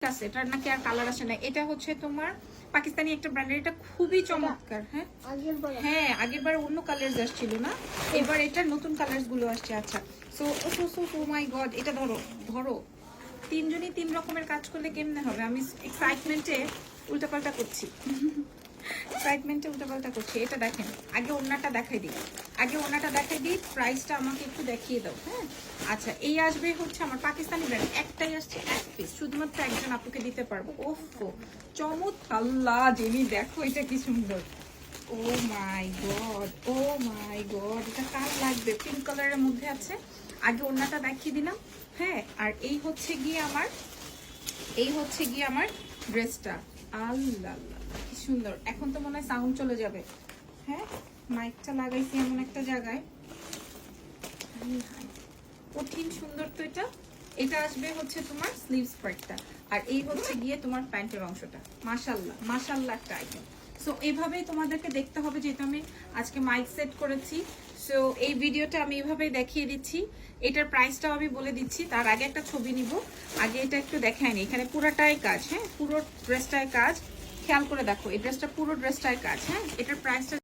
আছে, এটার নাকি আর কালার আসে না। এটা হচ্ছে তোমার পাকিস্তানি একটা ব্র্যান্ডের, এটা খুবই চমৎকার। হ্যাঁ হ্যাঁ, আগের বার অন্য কালার আসছিল না, এবার এটা নতুন কালার গুলো আসছে। আচ্ছা, সো সো সো ও মাই গড, এটা ধরো ধরো, তিনজনই তিন রকমের কাজ করলে কেমনে হবে? আমি এক্সাইটমেন্টে উল্টাপাল্টা করছি, এক্সাইটমেন্টে উল্টাপাল্টা করছি। এটা দেখেন, আগে ওড়নাটা দেখাই দিই, আগে ওড়নাটা দেখাই দিই, প্রাইসটা আমাকে একটু দেখিয়ে দাও। হ্যাঁ আচ্ছা, এই আসবে হচ্ছে আমার পাকিস্তানি ব্র্যান্ড, একটাই আসছে এক পিস, শুধুমাত্র একজন আপুকে দিতে পারবো। ওফো চমৎকার, আল্লাহ জেনি দেখো এটা কি সুন্দর, ও মাই গড, ও মাই গড, এটা কার লাগবে? পিঙ্ক কালারের মধ্যে আছে। আগে ওড়নাটা দেখিয়ে দিলাম। হ্যাঁ, আর এই হচ্ছে গিয়ে আমার, এই হচ্ছে গিয়ে আমার ড্রেসটা। আল্লাহ আল্লাহ কি সুন্দর। এখন তো মনে হয় সাউন্ড চলে যাবে। হ্যাঁ, মাইকটা লাগাইছি এমন একটা জায়গায়, কঠিন সুন্দর। তো এটা, এটা আসবে হচ্ছে তোমার স্লিভস পার্টটা, আর এই হচ্ছে গিয়ে তোমার প্যান্টের অংশটা। মাশাআল্লাহ মাশাআল্লাহ একটা আইটেম। সো এইভাবেই তোমাদেরকে দেখতে হবে, যেহেতু আমি আজকে মাইক সেট করেছি। সো এই ভিডিওটা আমি এইভাবেই দেখিয়ে দিচ্ছি। এটার প্রাইসটাও আমি বলে দিচ্ছি, তার আগে একটা ছবি নিব। আগে এটা একটু দেখায়নি, এখানে পুরোটাই কাজ। হ্যাঁ, পুরো ড্রেসটায় কাজ, খেয়াল করে দেখো, এই ড্রেসটা পুরো ড্রেসটায় কাজ। হ্যাঁ, এটার প্রাইসটা